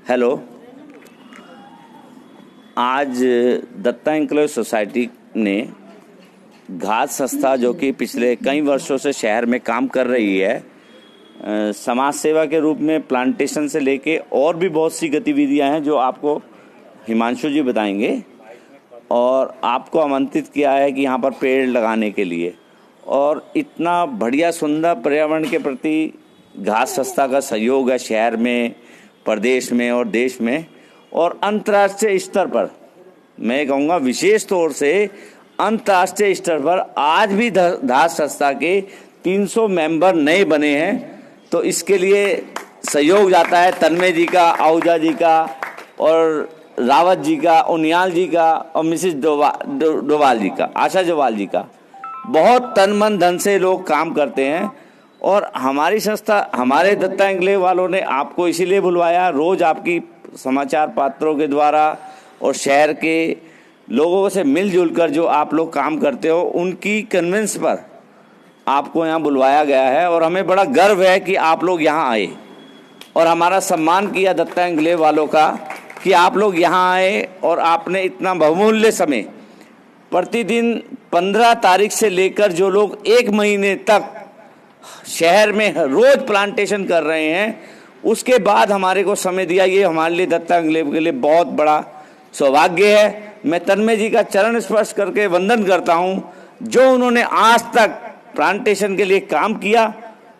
Hello, आज Dutta enclave society ने घात संस्था जो कि पिछले कई वर्षों से शहर में काम कर रही है, समाज सेवा के रूप में प्लांटेशन से लेके और भी बहुत सी गतिविधियां हैं जो आपको हिमांशु जी बताएंगे। और आपको आमंत्रित किया है कि यहाँ पर पेड़ लगाने के लिए, और इतना बढ़िया सुंदर पर्यावरण के प्रति घात संस्था का सहयोग है शहर में, प्रदेश में और देश में, और अंतर्राष्ट्रीय स्तर पर मैं कहूँगा विशेष तौर से अंतर्राष्ट्रीय स्तर पर आज भी घात संस्था के 300 मेंबर नए बने हैं। तो इसके लिए सहयोग जाता है तन्मय जी का, आहूजा जी का, और रावत जी का, उनियाल जी का, और मिसेस डोवाल जी का, आशा डोवाल जी का। बहुत तन मन धन से लोग काम करते हैं। और हमारी संस्था, हमारे दत्ता एन्क्लेव वालों ने आपको इसीलिए बुलवाया, रोज आपकी समाचार पत्रों के द्वारा और शहर के लोगों से मिलजुल कर जो आप लोग काम करते हो, उनकी कन्विंस पर आपको यहाँ बुलवाया गया है। और हमें बड़ा गर्व है कि आप लोग यहाँ आए और हमारा सम्मान किया दत्ता एन्क्लेव वालों का कि आप लोग यहाँ आए और आपने इतना बहुमूल्य समय, प्रतिदिन 15 तारीख से लेकर जो लोग 1 महीने तक शहर में रोज प्लांटेशन कर रहे हैं, उसके बाद हमारे को समय दिया, ये हमारे लिए दत्ता एन्क्लेव के लिए बहुत बड़ा सौभाग्य है। मैं तन्मय जी का चरण स्पर्श करके वंदन करता हूँ, जो उन्होंने आज तक प्लांटेशन के लिए काम किया,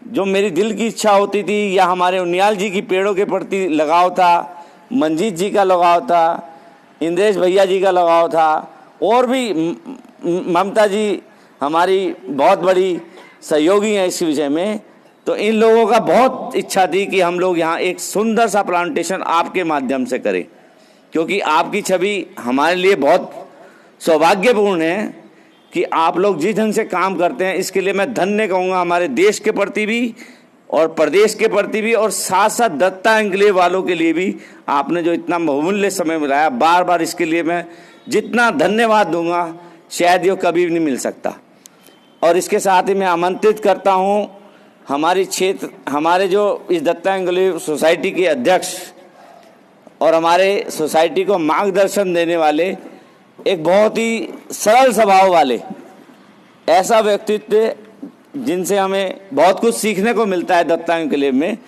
जो मेरी दिल की इच्छा होती थी, या हमारे उनियाल जी की पेड़ों के प्रति लगाव था, मंजीत जी का लगाव था, इंद्रेश भैया जी का लगाव था, और भी ममता जी हमारी बहुत बड़ी सहयोगी हैं इस विषय में। तो इन लोगों का बहुत इच्छा थी कि हम लोग यहाँ एक सुंदर सा प्लांटेशन आपके माध्यम से करें, क्योंकि आपकी छवि हमारे लिए बहुत सौभाग्यपूर्ण है कि आप लोग जिस ढंग से काम करते हैं। इसके लिए मैं धन्य कहूँगा हमारे देश के प्रति भी और प्रदेश के प्रति भी, और साथ साथ दत्ता एन्क्लेव वालों के लिए भी आपने जो इतना बहुमूल्य समय मिलाया, बार बार इसके लिए मैं जितना धन्यवाद दूंगा शायद ये कभी भी नहीं मिल सकता। और इसके साथ ही मैं आमंत्रित करता हूँ हमारे जो इस दत्ता एन्क्लेव सोसाइटी के अध्यक्ष और हमारे सोसाइटी को मार्गदर्शन देने वाले, एक बहुत ही सरल स्वभाव वाले ऐसा व्यक्तित्व जिनसे हमें बहुत कुछ सीखने को मिलता है दत्ता एन्क्लेव में,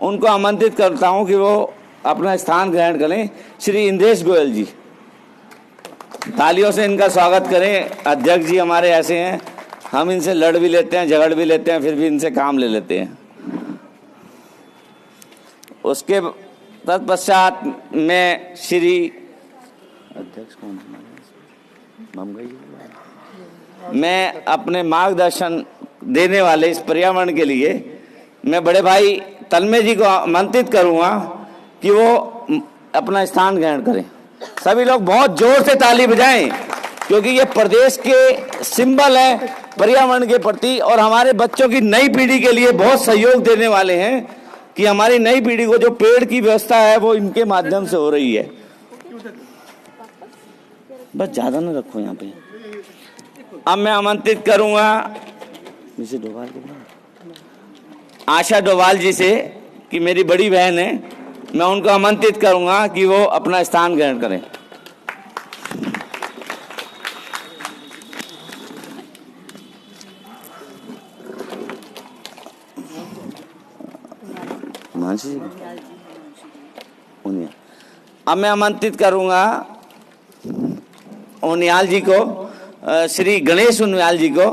उनको आमंत्रित करता हूं कि वो अपना स्थान ग्रहण करें। श्री इंद्रेश गोयल जी, तालियों से इनका स्वागत करें। अध्यक्ष जी हमारे ऐसे हैं, हम इनसे लड़ भी लेते हैं, झगड़ भी लेते हैं, फिर भी इनसे काम ले लेते हैं। उसके तत्पश्चात मैं श्री अध्यक्ष कौन, मैं अपने मार्गदर्शन देने वाले इस पर्यावरण के लिए मैं बड़े भाई तन्मय जी को आमंत्रित करूंगा कि वो अपना स्थान ग्रहण करें। सभी लोग बहुत जोर से ताली बजाएं, क्योंकि ये प्रदेश के सिंबल है पर्यावरण के प्रति, और हमारे बच्चों की नई पीढ़ी के लिए बहुत सहयोग देने वाले हैं कि हमारी नई पीढ़ी को जो पेड़ की व्यवस्था है वो इनके माध्यम से हो रही है। बस ज्यादा ना रखो यहाँ पे। अब मैं आमंत्रित करूंगा आशा डोवाल जी से, कि मेरी बड़ी बहन है, मैं उनको आमंत्रित करूंगा कि वो अपना स्थान ग्रहण करें। अब मैं आमंत्रित करूंगा उनियाल जी को, श्री गणेश उनियाल जी को,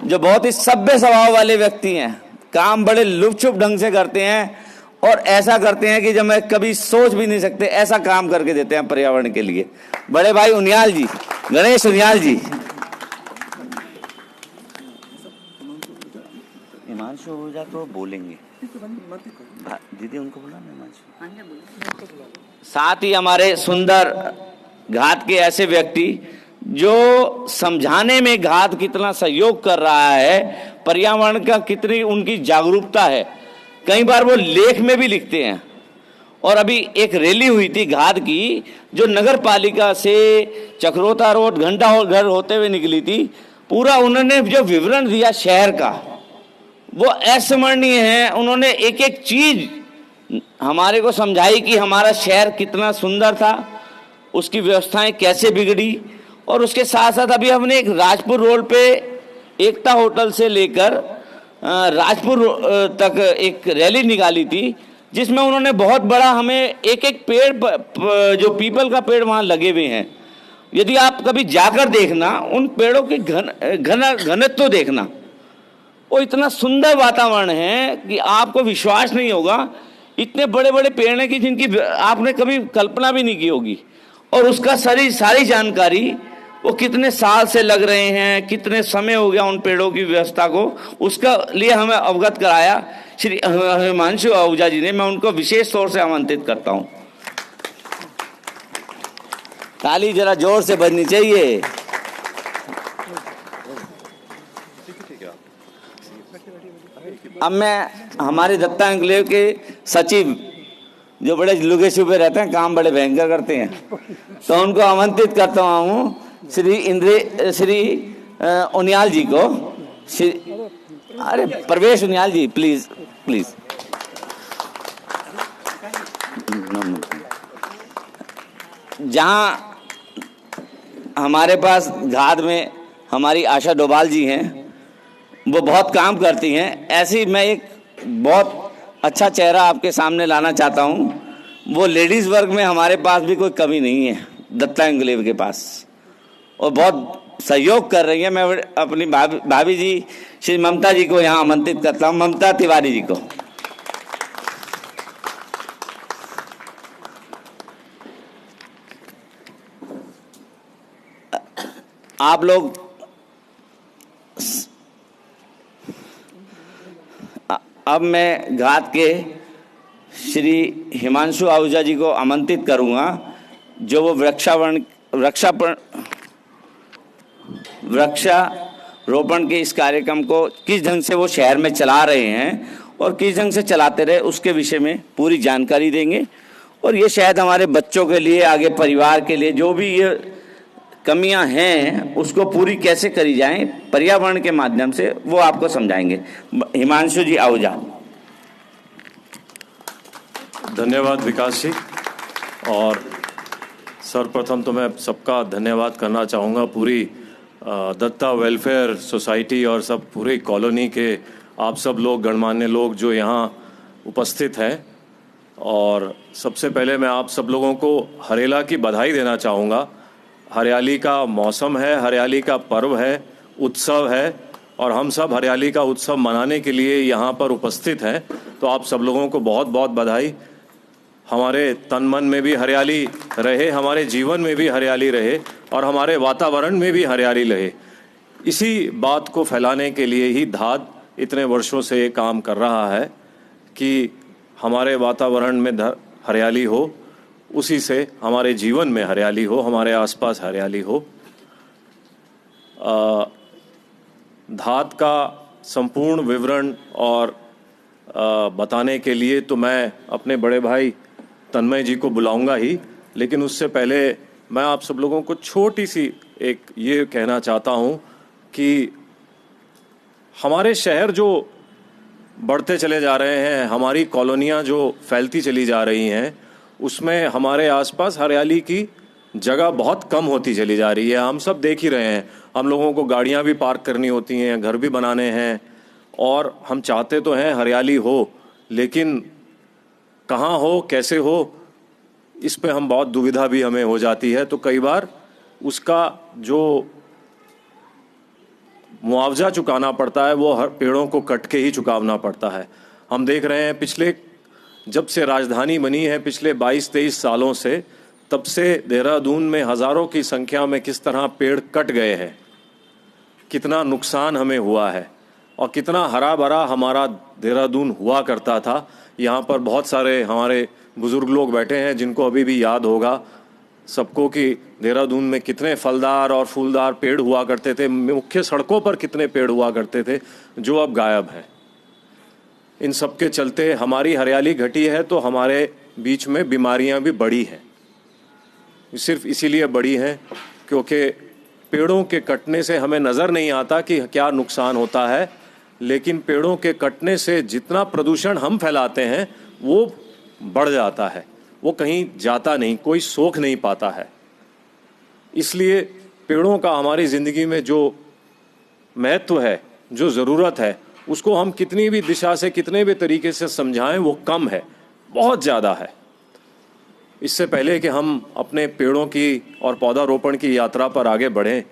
जो बहुत ही सभ्य स्वभाव वाले व्यक्ति हैं, काम बड़े लुपछुप ढंग से करते हैं, और ऐसा करते हैं कि जब मैं कभी सोच भी नहीं सकते ऐसा काम करके देते हैं पर्यावरण के लिए। बड़े भाई उनियाल जी, गणेश उनियाल जी। हिमांशु हो जा तो बोलेंगे, दीदी उनको बोला। साथ ही हमारे सुंदर घात के ऐसे व्यक्ति जो समझाने में घात कितना सहयोग कर रहा है, पर्यावरण का कितनी उनकी जागरूकता है, कई बार वो लेख में भी लिखते हैं। और अभी एक रैली हुई थी घात की, जो नगर पालिका से चक्रोता रोड घंटा घर होते हुए निकली थी। पूरा उन्होंने जो विवरण दिया शहर का, वो अस्मरणीय है। उन्होंने एक एक चीज हमारे को समझाई कि हमारा शहर कितना सुंदर था, उसकी व्यवस्थाएं कैसे बिगड़ी। और उसके साथ साथ अभी हमने एक राजपुर रोड पे एकता होटल से लेकर राजपुर तक एक रैली निकाली थी, जिसमें उन्होंने बहुत बड़ा हमें एक एक पेड़, जो पीपल का पेड़ वहाँ लगे हुए हैं, यदि आप कभी जाकर देखना उन पेड़ों की घनत्व तो देखना, वो इतना सुंदर वातावरण है कि आपको विश्वास नहीं होगा। इतने बड़े बड़े पेड़ हैं कि जिनकी आपने कभी कल्पना भी नहीं की होगी। और उसका सारी जानकारी वो कितने साल से लग रहे हैं, कितने समय हो गया उन पेड़ों की व्यवस्था को, उसका लिए हमें अवगत कराया श्री हिमांशु आहूजा जी ने। मैं उनको विशेष तौर से आमंत्रित करता हूं। ताली जरा जोर से बजनी चाहिए। अब मैं हमारे दत्ता एन्क्लेव के सचिव, जो बड़े लुके छुपे रहते हैं, काम बड़े भयंकर करते हैं, तो उनको आमंत्रित करता हूँ श्री उनियाल जी को। अरे प्रवेश उनियाल जी, प्लीज प्लीज। जहाँ हमारे पास घाट में हमारी आशा डोभाल जी हैं, वो बहुत काम करती हैं, ऐसी मैं एक बहुत अच्छा चेहरा आपके सामने लाना चाहता हूँ। वो लेडीज़ वर्ग में हमारे पास भी कोई कमी नहीं है दत्ता एन्क्लेव के पास, और बहुत सहयोग कर रही है। मैं अपनी भाभी जी श्री ममता जी को यहाँ आमंत्रित करता हूँ, ममता तिवारी जी को। आप लोग अब मैं घाट के श्री हिमांशु आहूजा जी को आमंत्रित करूंगा, जो वो वृक्षारोपण के इस कार्यक्रम को किस ढंग से वो शहर में चला रहे हैं और किस ढंग से चलाते रहे, उसके विषय में पूरी जानकारी देंगे। और ये शायद हमारे बच्चों के लिए, आगे परिवार के लिए जो भी ये कमियां हैं उसको पूरी कैसे करी जाएं पर्यावरण के माध्यम से, वो आपको समझाएंगे। हिमांशु जी आहूजा। धन्यवाद विकास जी। और सर्वप्रथम तो मैं सबका धन्यवाद करना चाहूँगा, पूरी दत्ता वेलफेयर सोसाइटी और सब पूरी कॉलोनी के आप सब लोग, गणमान्य लोग जो यहाँ उपस्थित हैं। और सबसे पहले मैं आप सब लोगों को हरेला की बधाई देना चाहूँगा। हरियाली का मौसम है, हरियाली का पर्व है, उत्सव है, और हम सब हरियाली का उत्सव मनाने के लिए यहाँ पर उपस्थित हैं। तो आप सब लोगों को बहुत बहुत बधाई। हमारे तन मन में भी हरियाली रहे, हमारे जीवन में भी हरियाली रहे, और हमारे वातावरण में भी हरियाली रहे। इसी बात को फैलाने के लिए ही धाद इतने वर्षों से ये काम कर रहा है कि हमारे वातावरण में हरियाली हो, उसी से हमारे जीवन में हरियाली हो, हमारे आसपास हरियाली हो। धात का संपूर्ण विवरण और बताने के लिए तो मैं अपने बड़े भाई तन्मय जी को बुलाऊंगा ही, लेकिन उससे पहले मैं आप सब लोगों को छोटी सी एक ये कहना चाहता हूँ कि हमारे शहर जो बढ़ते चले जा रहे हैं, हमारी कॉलोनियाँ जो फैलती चली जा रही हैं, उसमें हमारे आसपास हरियाली की जगह बहुत कम होती चली जा रही है। हम सब देख ही रहे हैं, हम लोगों को गाड़ियां भी पार्क करनी होती हैं, घर भी बनाने हैं, और हम चाहते तो हैं हरियाली हो, लेकिन कहाँ हो, कैसे हो, इस पे हम बहुत दुविधा भी हमें हो जाती है। तो कई बार उसका जो मुआवजा चुकाना पड़ता है वो हर पेड़ों को कट के ही चुकावना पड़ता है। हम देख रहे हैं पिछले, जब से राजधानी बनी है, पिछले 22-23 सालों से, तब से देहरादून में हज़ारों की संख्या में किस तरह पेड़ कट गए हैं, कितना नुकसान हमें हुआ है, और कितना हरा भरा हमारा देहरादून हुआ करता था। यहाँ पर बहुत सारे हमारे बुज़ुर्ग लोग बैठे हैं जिनको अभी भी याद होगा सबको कि देहरादून में कितने फलदार और फूलदार पेड़ हुआ करते थे, मुख्य सड़कों पर कितने पेड़ हुआ करते थे जो अब गायब हैं। इन सब के चलते हमारी हरियाली घटी है, तो हमारे बीच में बीमारियां भी बढ़ी हैं। सिर्फ इसीलिए बढ़ी हैं क्योंकि पेड़ों के कटने से हमें नज़र नहीं आता कि क्या नुकसान होता है, लेकिन पेड़ों के कटने से जितना प्रदूषण हम फैलाते हैं वो बढ़ जाता है, वो कहीं जाता नहीं, कोई सोख नहीं पाता है। इसलिए पेड़ों का हमारी ज़िंदगी में जो महत्व है, जो ज़रूरत है, उसको हम कितनी भी दिशा से, कितने भी तरीके से समझाएं, वो कम है, बहुत ज़्यादा है। इससे पहले कि हम अपने पेड़ों की और पौधारोपण की यात्रा पर आगे बढ़ें,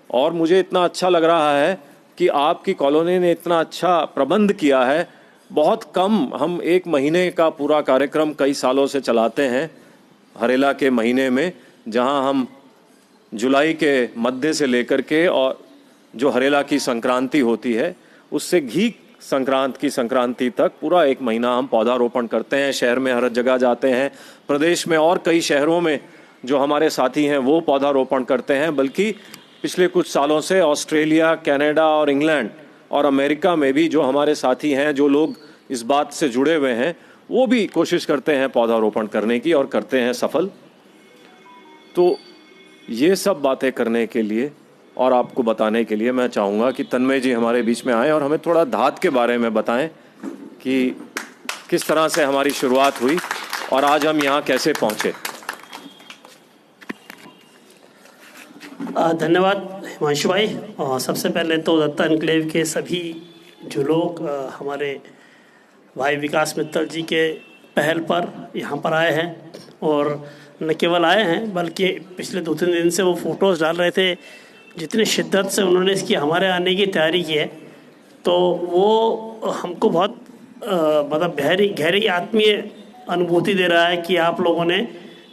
और मुझे इतना अच्छा लग रहा है कि आपकी कॉलोनी ने इतना अच्छा प्रबंध किया है। बहुत कम, हम 1 महीने का पूरा कार्यक्रम कई सालों से चलाते हैं हरेला के महीने में, जहां हम जुलाई के मध्य से लेकर के और जो हरेला की संक्रांति होती है उससे घी संक्रांत की संक्रांति तक पूरा 1 महीना हम पौधारोपण करते हैं। शहर में हर जगह जाते हैं, प्रदेश में और कई शहरों में जो हमारे साथी हैं वो पौधारोपण करते हैं। बल्कि पिछले कुछ सालों से ऑस्ट्रेलिया, कनाडा और इंग्लैंड और अमेरिका में भी जो हमारे साथी हैं, जो लोग इस बात से जुड़े हुए हैं, वो भी कोशिश करते हैं पौधारोपण करने की और करते हैं सफल। तो ये सब बातें करने के लिए और आपको बताने के लिए मैं चाहूँगा कि तन्मय जी हमारे बीच में आए और हमें थोड़ा धात के बारे में बताएं कि किस तरह से हमारी शुरुआत हुई और आज हम यहाँ कैसे पहुँचे। धन्यवाद हिमांशु भाई। और सबसे पहले तो दत्ता एन्क्लेव के सभी जो लोग हमारे भाई विकास मित्तल जी के पहल पर यहाँ पर आए हैं, और न केवल आए हैं बल्कि पिछले 2-3 दिन से वो फ़ोटोज़ डाल रहे थे, जितनी शिद्दत से उन्होंने इसकी हमारे आने की तैयारी की है, तो वो हमको बहुत मतलब गहरी आत्मीय अनुभूति दे रहा है कि आप लोगों ने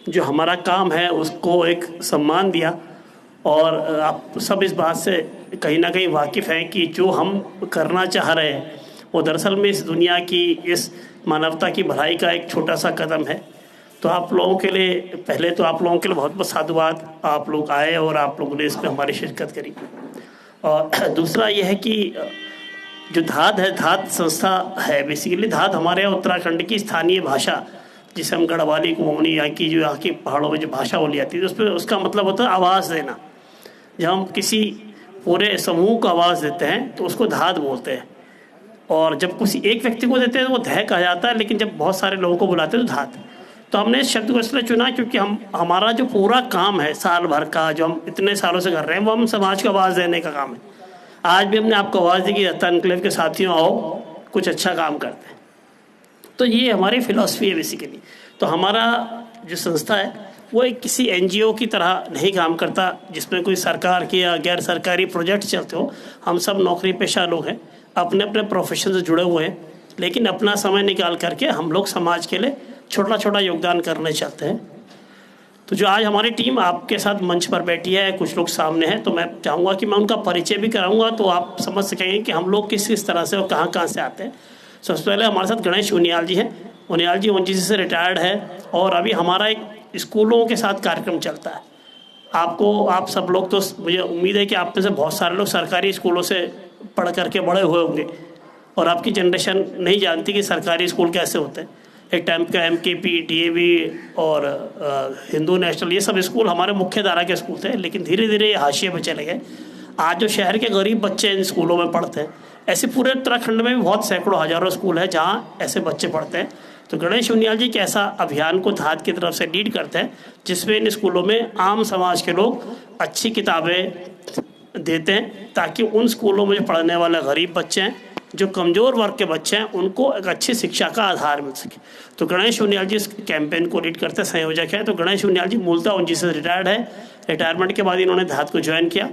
जो हमारा काम है उसको एक सम्मान दिया। और आप सब इस बात से कहीं ना कहीं वाकिफ़ हैं कि जो हम करना चाह रहे हैं वो दरअसल में इस दुनिया की, इस मानवता की भलाई का एक छोटा सा कदम है। तो आप लोगों के लिए, पहले तो आप लोगों के लिए बहुत बहुत साधुवाद, आप लोग आए और आप लोगों ने इसमें हमारी शिरकत करी। और दूसरा ये है कि जो धात है, धात संस्था है, बेसिकली धात हमारे यहाँ उत्तराखंड की स्थानीय भाषा, जिसे हम गढ़वाली, कुमाऊनी, यहाँ की जो यहाँ की पहाड़ों में जो भाषा बोली जाती है, उस पर उसका मतलब होता है आवाज़ देना। जब हम किसी पूरे समूह को आवाज़ देते हैं तो उसको धात बोलते हैं, और जब किसी एक व्यक्ति को देते हैं तो वो धय कहा जाता है, लेकिन जब बहुत सारे लोगों को बुलाते हैं तो धात। तो हमने इस शब्द को इसलिए चुना क्योंकि हमारा जो पूरा काम है साल भर का, जो हम इतने सालों से कर रहे हैं, वो हम समाज को आवाज़ देने का काम है। आज भी हमने आपको आवाज़ दी कि दत्ता एन्क्लेव के साथियों आओ, कुछ अच्छा काम करते हैं। तो ये हमारी फिलॉसफी है बेसिकली। तो हमारा जो संस्था है वो एक किसी NGO की तरह नहीं काम करता जिसमें कोई सरकार के या गैर सरकारी प्रोजेक्ट चलते हो। हम सब नौकरी पेशा लोग हैं, अपने अपने प्रोफेशन से जुड़े हुए हैं, लेकिन अपना समय निकाल करके हम लोग समाज के लिए छोटा छोटा योगदान करने चाहते हैं। तो जो आज हमारी टीम आपके साथ मंच पर बैठी है, कुछ लोग सामने हैं, तो मैं चाहूँगा कि मैं उनका परिचय भी कराऊँगा तो आप समझ सकेंगे कि हम लोग किस तरह से और कहाँ कहाँ से आते हैं। सबसे पहले हमारे साथ गणेश उनियाल जी हैं। उनियाल जी ONGC से रिटायर्ड है और अभी हमारा एक स्कूलों के साथ कार्यक्रम चलता है। आप सब लोग, तो मुझे उम्मीद है कि आप में से बहुत सारे लोग सरकारी स्कूलों से पढ़ करके बड़े हुए होंगे और आपकी जनरेशन नहीं जानती कि सरकारी स्कूल कैसे होते हैं। एक टाइम का MKP, DAV और हिंदू नेशनल, ये सब स्कूल हमारे मुख्य धारा के स्कूल थे, लेकिन धीरे धीरे ये हाशिए पे चले गए। आज जो शहर के गरीब बच्चे इन स्कूलों में पढ़ते हैं, ऐसे पूरे उत्तराखंड में भी बहुत सैकड़ों हजारों स्कूल है जहाँ ऐसे बच्चे पढ़ते हैं। तो गणेश उनियाल जी के ऐसा अभियान को धात की तरफ से लीड करते हैं, जिसमें इन स्कूलों में आम समाज के लोग अच्छी किताबें देते हैं, ताकि उन स्कूलों में जो पढ़ने वाले गरीब बच्चे हैं, जो कमज़ोर वर्ग के बच्चे हैं, उनको एक अच्छी शिक्षा का आधार मिल सके। तो गणेश उनियाल जी इस कैंपेन को लीड करते हैं, संयोजक हैं। तो गणेश उनियाल जी मूलतः ONGC से रिटायर्ड है। रिटायरमेंट के बाद इन्होंने धात को ज्वाइन किया,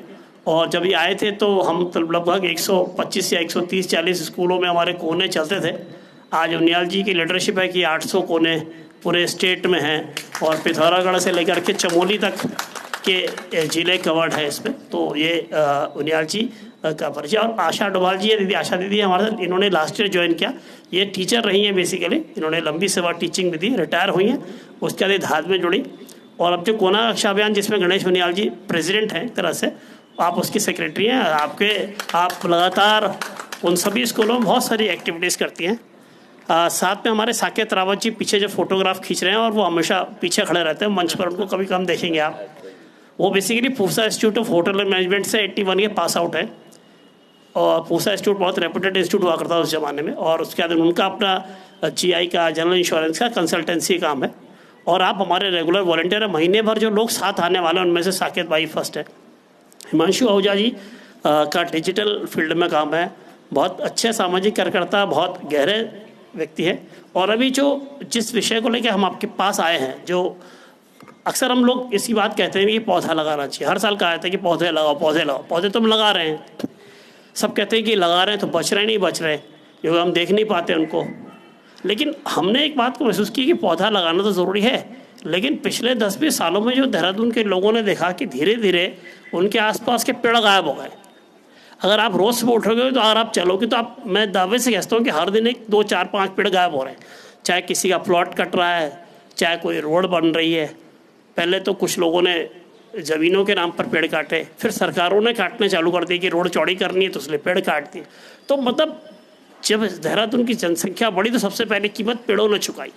और जब ये आए थे तो हम लगभग 125 या 130-140 स्कूलों में हमारे कोने चलते थे। आज उनियाल जी की लीडरशिप है कि 800 कोने पूरे स्टेट में हैं, और पिथौरागढ़ से लेकर के चमोली तक के ज़िले कवर्ड है इसमें। तो ये उनियाल जी का परिचय। और आशा डोभाल जी है, दीदी आशा दीदी हमारे साथ, इन्होंने लास्ट ईयर ज्वाइन किया। ये टीचर रही हैं बेसिकली, इन्होंने लंबी सेवा टीचिंग में दी, रिटायर हुई हैं, उसके बाद धात में जुड़ी। और अब जो कोना रक्षा अभियान, जिसमें गणेश उनियाल जी प्रेसिडेंट हैं एक तरह से, आप उसकी सेक्रेटरी हैं। आप लगातार उन सभी स्कूलों में बहुत सारी एक्टिविटीज़ करती हैं। साथ में हमारे साकेत रावत जी पीछे जो फोटोग्राफ खींच रहे हैं, और वो हमेशा पीछे खड़े रहते हैं मंच पर, उनको कभी कम देखेंगे आप। वो basically Pusa institute of hotel and management से 81 के पास आउट है, और पूसा इंस्टीट्यूट बहुत रेपुटेड इंस्टीट्यूट हुआ करता था उस ज़माने में। और उसके बाद उनका अपना GI का, जनरल इंश्योरेंस का कंसल्टेंसी काम है। और आप हमारे रेगुलर वॉलंटियर हैं। महीने भर जो लोग साथ आने वाले हैं उनमें से साकेत भाई फर्स्ट है। हिमांशु आहूजा जी का डिजिटल फील्ड में काम है, बहुत अच्छे सामाजिक कार्यकर्ता, बहुत गहरे व्यक्ति है। और अभी जो जिस विषय को लेकर हम आपके पास आए हैं, जो अक्सर हम लोग इसकी बात कहते हैं कि पौधा लगाना चाहिए, हर साल कहा जाता है कि पौधे लगाओ पौधे लगाओ, पौधे तो हम लगा रहे हैं, सब कहते हैं कि लगा रहे हैं तो बच रहे नहीं बच रहे, क्योंकि हम देख नहीं पाते उनको। लेकिन हमने एक बात को महसूस की कि पौधा लगाना तो ज़रूरी है, लेकिन पिछले 10-20 सालों में जो देहरादून के लोगों ने देखा कि धीरे धीरे उनके आसपास के पेड़ गायब हो गए। अगर आप रोज़ सुबह उठोगे तो अगर आप चलोगे तो आप, मैं दावे से कहता हूँ कि हर दिन 1, 2, 4, 5 पेड़ गायब हो रहे हैं। चाहे किसी का प्लॉट कट रहा है, चाहे कोई रोड बन रही है। पहले तो कुछ लोगों ने ज़मीनों के नाम पर पेड़ काटे, फिर सरकारों ने काटने चालू कर दिए कि रोड चौड़ी करनी है तो इसलिए पेड़ काट दिए। तो मतलब जब देहरादून की जनसंख्या बढ़ी तो सबसे पहले कीमत पेड़ों ने चुकाई।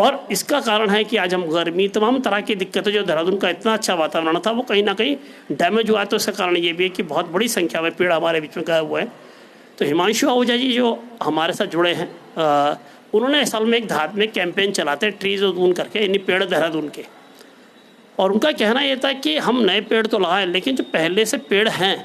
और इसका कारण है कि आज हम गर्मी, तमाम तरह की दिक्कतें, जो देहरादून का इतना अच्छा वातावरण था वो कहीं ना कहीं डैमेज हुआ है। तो इसका कारण ये भी है कि बहुत बड़ी संख्या में पेड़ हमारे बीच में गायब हुए हैं। तो हिमांशु आहूजा जी जो हमारे साथ जुड़े हैं, उन्होंने असल में एक धार्मिक कैंपेन चलाते हैं ट्रीज ऑफ दून करके, यानी पेड़ देहरादून के। और उनका कहना ये था कि हम नए पेड़ तो लगाएं, लेकिन जो पहले से पेड़ हैं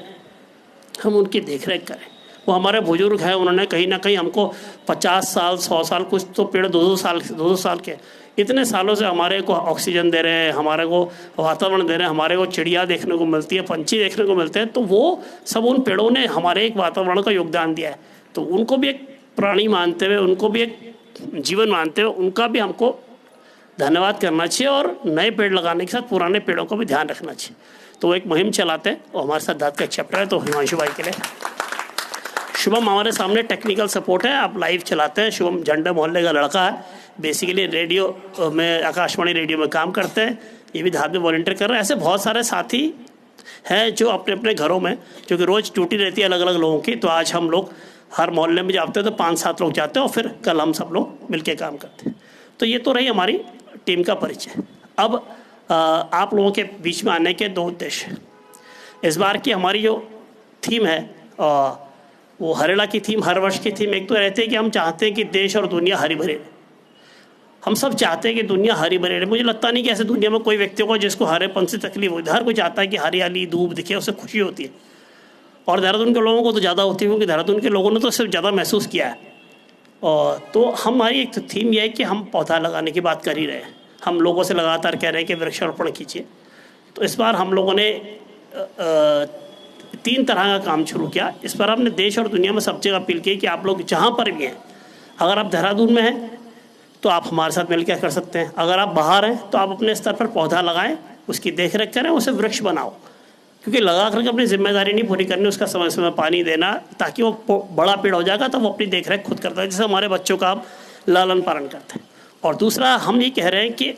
हम उनकी देखरेख करें। वो हमारे बुजुर्ग हैं, उन्होंने कहीं ना कहीं हमको 50 साल 100 साल, कुछ तो पेड़ 200 साल के, इतने सालों से हमारे को ऑक्सीजन दे रहे हैं, हमारे को वातावरण दे रहे हैं, हमारे को चिड़िया देखने को मिलती है, पंछी देखने को मिलते हैं। तो वो सब उन पेड़ों ने हमारे एक वातावरण का योगदान दिया है। तो उनको भी एक प्राणी मानते हुए, उनको भी एक जीवन मानते हुए, उनका भी हमको धन्यवाद करना चाहिए और नए पेड़ लगाने के साथ पुराने पेड़ों को भी ध्यान रखना चाहिए। तो वो एक मुहिम चलाते हैं और हमारे साथ दाद का एक चैप्टर है। तो हिमांशु भाई के लिए शुभम हमारे सामने टेक्निकल सपोर्ट है, आप लाइव चलाते हैं। शुभम झंडा मोहल्ले का लड़का है, बेसिकली रेडियो में, आकाशवाणी रेडियो में काम करते हैं, ये भी धाद में वॉलंटियर कर रहे हैं। ऐसे बहुत सारे साथी हैं जो अपने अपने घरों में, क्योंकि रोज़ ड्यूटी रहती है अलग अलग लोगों की, तो आज हम लोग हर मोहल्ले में जाते हैं तो 5-7 लोग जाते हैं और फिर कल हम सब लोग मिलकर काम करते हैं। तो ये तो रही हमारी टीम का परिचय। अब आप लोगों के बीच में आने के 2 उद्देश्य। इस बार की हमारी जो थीम है वो हरेला की थीम, हर वर्ष की थीम एक तो रहती है कि हम चाहते हैं कि देश और दुनिया हरी भरी रहे। हम सब चाहते हैं कि दुनिया हरी भरी रहे। मुझे लगता नहीं कि ऐसे दुनिया में कोई व्यक्ति होगा जिसको हरेपन से तकलीफ होती है। हर कोई चाहता है कि हरियाली, धूप दिखे, उससे खुशी होती है। और देहरादून के लोगों को तो ज़्यादा होती है, क्योंकि देहरादून के लोगों ने तो सिर्फ ज़्यादा महसूस किया है। और तो हमारी एक थीम यह है कि हम पौधा लगाने की बात कर ही रहे हैं। हम लोगों से लगातार कह रहे हैं कि वृक्षारोपण कीजिए। तो इस बार हम लोगों ने 3 तरह का काम शुरू किया। इस पर हमने देश और दुनिया में सब जगह अपील की कि आप लोग जहाँ पर भी हैं, अगर आप देहरादून में हैं तो आप हमारे साथ मिलकर कर सकते हैं। अगर आप बाहर हैं तो आप अपने स्तर पर पौधा लगाएं, उसकी देखरेख करें, उसे वृक्ष बनाओ। क्योंकि लगा करके अपनी जिम्मेदारी नहीं पूरी करनी, उसका समय समय पानी देना, ताकि वो बड़ा पेड़ हो जाएगा तो वो अपनी देखरेख खुद करता है, जैसे हमारे बच्चों का आप लालन पालन करते हैं। और दूसरा हम ये कह रहे हैं कि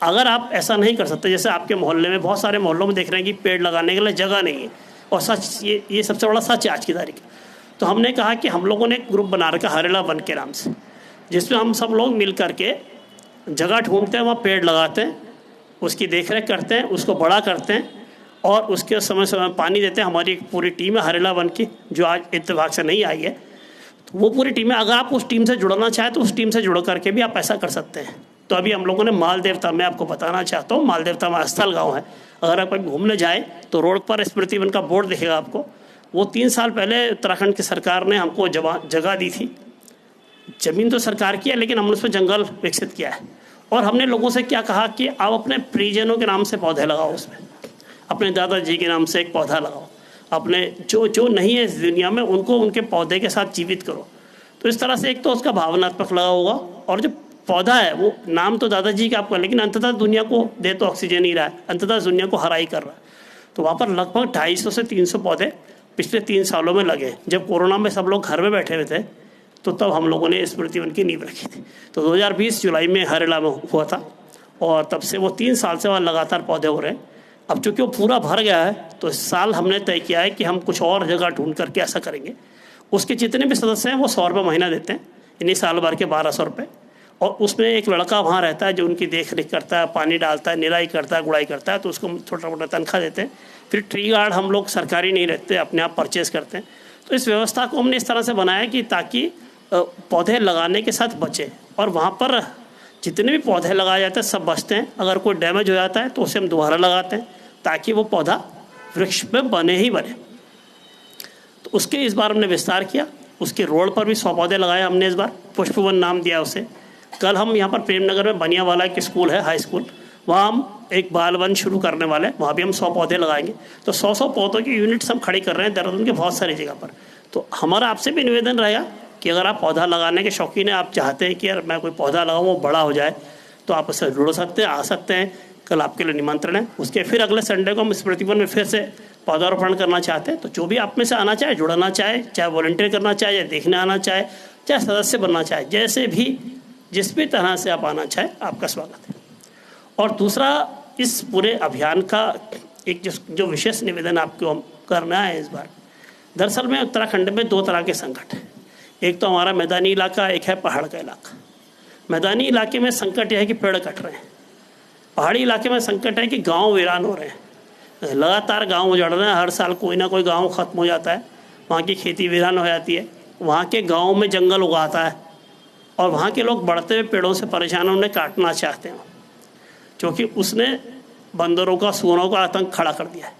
अगर आप ऐसा नहीं कर सकते, जैसे आपके मोहल्ले में, बहुत सारे मोहल्लों में देख रहे हैं कि पेड़ लगाने के लिए जगह नहीं है, और सच ये सबसे बड़ा सच है आज की तारीख। तो हमने कहा कि हम लोगों ने एक ग्रुप बना रखा हरेला वन के नाम से, जिसमें हम सब लोग मिल करके जगह ढूंढते हैं, वहाँ पेड़ लगाते हैं, उसकी देखरेख करते हैं, उसको बड़ा करते हैं और उसके समय समय पानी देते हैं। हमारी एक पूरी टीम है हरेला वन की, जो आज इत्तेफाक से नहीं आई है। तो वो पूरी टीम है। अगर आप उस टीम से जुड़ना चाहें तो उस टीम से जुड़ करके भी आप ऐसा कर सकते हैं। तो अभी हम लोगों ने माल देवता, मैं आपको बताना चाहता हूँ, माल देवता हमारा स्थल गाँव है। अगर आप कहीं घूमने जाए तो रोड पर स्मृति वन का बोर्ड दिखेगा आपको। वो 3 साल पहले उत्तराखंड की सरकार ने हमको जगह दी थी। ज़मीन तो सरकार की है, लेकिन हमने उस पर जंगल विकसित किया है। और हमने लोगों से क्या कहा कि आप अपने परिजनों के नाम से पौधे लगाओ, उसमें अपने दादाजी के नाम से एक पौधा लगाओ, अपने जो नहीं है इस दुनिया में उनको उनके पौधे के साथ जीवित करो। तो इस तरह से एक तो उसका भावनात्मक लगा होगा, और जो पौधा है वो नाम तो दादाजी का आपका, लेकिन अंततः दुनिया को दे तो ऑक्सीजन ही रहा है, अंततः दुनिया को हरा ही कर रहा है। तो वहाँ पर लगभग 250 से 300 पौधे पिछले 3 सालों में लगे। जब कोरोना में सब लोग घर में बैठे हुए थे तो तब हम लोगों ने स्मृति वन की नींव रखी थी। तो 2020 जुलाई में हरेला में हुआ था, और तब से वो 3 साल से वहाँ लगातार पौधे हो रहे हैं। अब चूँकि वो पूरा भर गया है तो इस साल हमने तय किया है कि हम कुछ और जगह ढूंढ करके ऐसा करेंगे। उसके जितने भी सदस्य हैं वो 100 रुपये महीना देते हैं, यानी साल भर के 1200 रुपये। और उसमें एक लड़का वहाँ रहता है जो उनकी देख रेख करता है, पानी डालता है, निराई करता है, गुड़ाई करता है, तो उसको छोटा मोटा तनख्वाह देते हैं। फिर ट्री गार्ड हम लोग सरकारी नहीं रहते, अपने आप परचेज़ करते हैं। तो इस व्यवस्था को हमने इस तरह से बनाया कि ताकि पौधे लगाने के साथ बचे, और वहाँ पर जितने भी पौधे लगाए जाते हैं सब बचते हैं। अगर कोई डैमेज हो जाता है तो उसे हम दोबारा लगाते हैं ताकि वो पौधा वृक्ष में बने ही बने। तो उसके इस बार हमने विस्तार किया। उसके रोड पर भी 100 पौधे लगाए हमने इस बार, पुष्पवन नाम दिया उसे। कल हम यहाँ पर प्रेमनगर में बनियावाला एक स्कूल है, हाई स्कूल, वहाँ हम एक बाल वन शुरू करने वाले हैं, वहाँ भी हम 100 पौधे लगाएंगे। तो 100 पौधों की यूनिट्स हम खड़ी कर रहे हैं देहरादून के बहुत सारी जगह पर। तो हमारा आपसे भी निवेदन रहेगा कि अगर आप पौधा लगाने के शौकीन हैं, आप चाहते हैं कि यार मैं कोई पौधा लगाऊँ वो बड़ा हो जाए, तो आप उससे जुड़ सकते हैं, आ सकते हैं। कल आपके लिए निमंत्रण है। उसके फिर अगले संडे को हम स्मृति वन में फिर से पौधारोपण करना चाहते हैं। तो जो भी आप में से आना चाहे, जुड़ना चाहे, चाहे वॉलंटियर करना चाहे, या देखने आना चाहे, चाहे सदस्य बनना चाहे, जैसे भी जिस भी तरह से आप आना चाहे, आपका स्वागत है। और दूसरा, इस पूरे अभियान का एक जो विशेष निवेदन आपको करना है इस बार, दरअसल में उत्तराखंड में 2 तरह के संकट हैं। एक तो हमारा मैदानी इलाका, एक है पहाड़ का इलाका। मैदानी इलाके में संकट यह है कि पेड़ कट रहे हैं। पहाड़ी इलाके में संकट है कि गांव वीरान हो रहे हैं, लगातार गांव उजड़ रहे हैं। हर साल कोई ना कोई गांव खत्म हो जाता है, वहाँ की खेती वीरान हो जाती है, वहाँ के गाँव में जंगल उगाता है, और वहाँ के लोग बढ़ते हुए पेड़ों से परेशान हैं, उन्हें काटना चाहते हैं, क्योंकि उसने बंदरों का, सूअरों का आतंक खड़ा कर दिया है।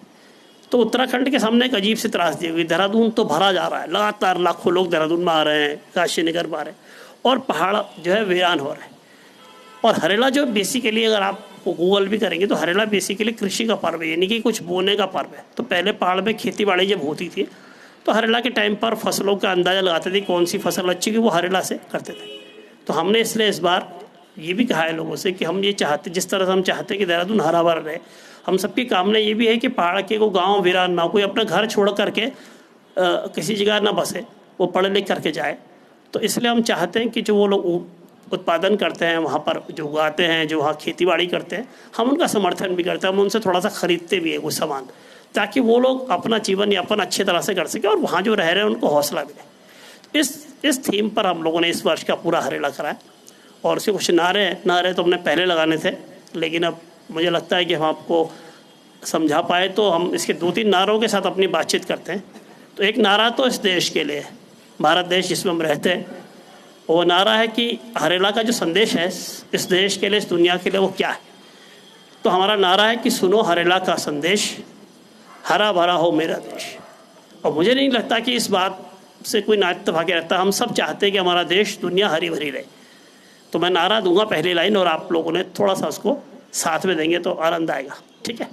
तो उत्तराखंड के सामने एक अजीब सी त्रासदी हुई। देहरादून तो भरा जा रहा है, लगातार लाखों लोग देहरादून में आ रहे हैं, काशी नगर में आ रहे हैं, और पहाड़ जो है वीरान हो रहे हैं। और हरेला जो बेसिकली, अगर आप गूगल भी करेंगे तो हरेला बेसिकली कृषि का पर्व है, यानी कि कुछ बोने का पर्व है। तो पहले पहाड़ में खेती बाड़ी जब होती थी तो हरेला के टाइम पर फसलों का अंदाज़ा लगाते थे, कौन सी फसल अच्छी, कि वो हरेला से करते थे। तो हमने इसलिए इस बार ये भी कहा है लोगों से कि हम ये चाहते, जिस तरह से हम चाहते हैं कि देहरादून हरा भरा रहे, हम सबकी कामना ये भी है कि पहाड़ के को गाँव वीरान ना, कोई अपना घर छोड़ करके किसी जगह ना बसे, वो पढ़ लिख करके जाए। तो इसलिए हम चाहते हैं कि जो वो लोग उत्पादन करते हैं वहाँ पर, जो उगाते हैं, जो वहाँ खेती बाड़ी करते हैं, हम उनका समर्थन भी करते हैं, हम उनसे थोड़ा सा खरीदते भी है कुछ सामान, ताकि वो लोग अपना जीवन यापन अच्छी तरह से कर सके और वहाँ जो रह रहे हैं उनको हौसला मिले। इस थीम पर हम लोगों ने इस वर्ष का पूरा हरेला कराया। और उसके कुछ नारे तो हमने पहले लगाने थे, लेकिन अब मुझे लगता है कि हम आपको समझा पाए, तो हम इसके 2-3 नारों के साथ अपनी बातचीत करते हैं। तो एक नारा तो इस देश के लिए, भारत देश जिसमें हम रहते हैं, वो नारा है कि हरेला का जो संदेश है इस देश के लिए, इस दुनिया के लिए, वो क्या है। तो हमारा नारा है कि सुनो हरेला का संदेश, हरा भरा हो मेरा देश। और मुझे नहीं लगता कि इस बात से कोई नाइत्तेफाकी रहता। हम सब चाहते हैं कि हमारा देश, दुनिया हरी भरी रहे। तो मैं नारा दूंगा पहली लाइन, और आप लोगों ने थोड़ा सा उसको साथ में देंगे तो आनंद आएगा, ठीक है।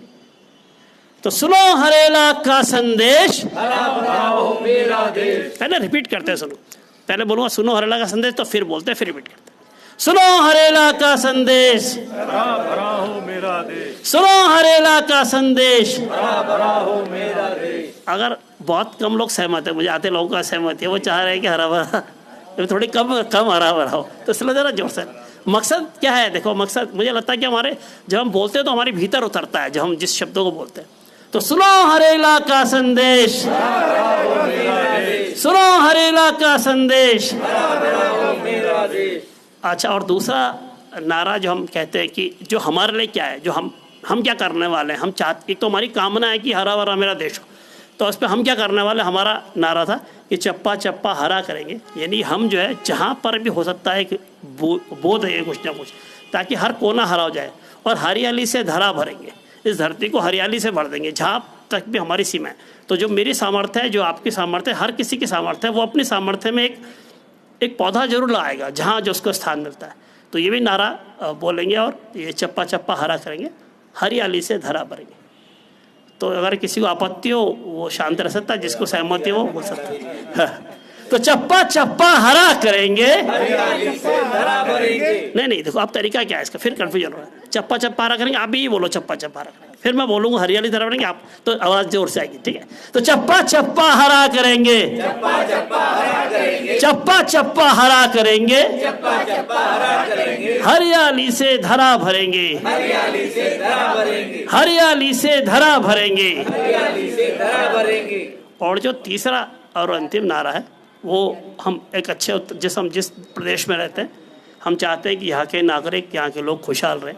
तो सुनो हरेला का संदेश, हरा भरा हो मेरा देश। पहले रिपीट करते हैं, सुनो, पहले बोलूंगा सुनो हरेला का संदेश, तो फिर बोलते हैं, फिर रिपीट करते हैं। सुनो हरेला का संदेश, हरा भरा हो मेरा देश। सुनो हरेला का संदेश, हरा भरा हो मेरा देश। अगर बहुत कम लोग सहमत है, मुझे आते लोगों का सहमत है, वो चाह रहे हैं कि हरा भरा, थोड़ी कम हरा भरा हो, तो इसलिए जरा जोर से। मकसद क्या है? देखो, मकसद मुझे लगता है कि हमारे, जब हम बोलते हैं तो हमारे भीतर उतरता है, जब हम जिस शब्दों को बोलते हैं। तो सुनो हरेला का संदेश, सुनो हरेला का संदेश। अच्छा, और दूसरा नारा जो हम कहते हैं कि जो हमारे लिए क्या है, जो हम क्या करने वाले हैं। हम चाहते, एक तो हमारी कामना है कि हरा भरा मेरा देश हो, तो उस पर हम क्या करने वाले, हमारा नारा था कि चप्पा चप्पा हरा करेंगे। यानी हम जो है जहाँ पर भी हो सकता है कि बो देंगे कुछ ना कुछ, ताकि हर कोना हरा हो जाए, और हरियाली से धरा भरेंगे, इस धरती को हरियाली से भर देंगे जहाँ तक भी हमारी सीमा है। तो जो मेरी सामर्थ्य है, जो आपकी सामर्थ्य है, हर किसी की सामर्थ्य है, वो अपनी सामर्थ्य में एक पौधा जरूर लगाएगा जहाँ जो उसको स्थान मिलता है। तो ये भी नारा बोलेंगे, और ये चप्पा चप्पा हरा करेंगे, हरियाली से धरा भरेंगे। तो अगर किसी को आपत्ति हो वो शांत रह सकता है, जिसको सहमति हो वो बोल सकता है। तो चप्पा चप्पा हरा करेंगे, हरियाली से धरा भरेंगे। नहीं, देखो अब तरीका क्या है इसका, फिर कंफ्यूजन हो रहा है। चप्पा चप्पा हरा करेंगे, आप भी बोलो चप्पा चप्पा हरा करेंगे, फिर मैं बोलूंगा हरियाली धरा भरेंगे, आप तो आवाज जोर से आएगी, ठीक है। तो चप्पा चप्पा हरा करेंगे, चप्पा चप्पा हरा करेंगे, चप्पा चप्पा हरा करेंगे, चप्पा चप्पा हरा करेंगे, हरियाली से धरा भरेंगे, हरियाली से धरा भरेंगे, हरियाली से धरा भरेंगे, हरियाली से धरा भरेंगे। और जो तीसरा और अंतिम नारा है, वो हम एक अच्छे, जिस प्रदेश में रहते हैं, हम चाहते हैं कि यहाँ के नागरिक, यहाँ के लोग खुशहाल रहें।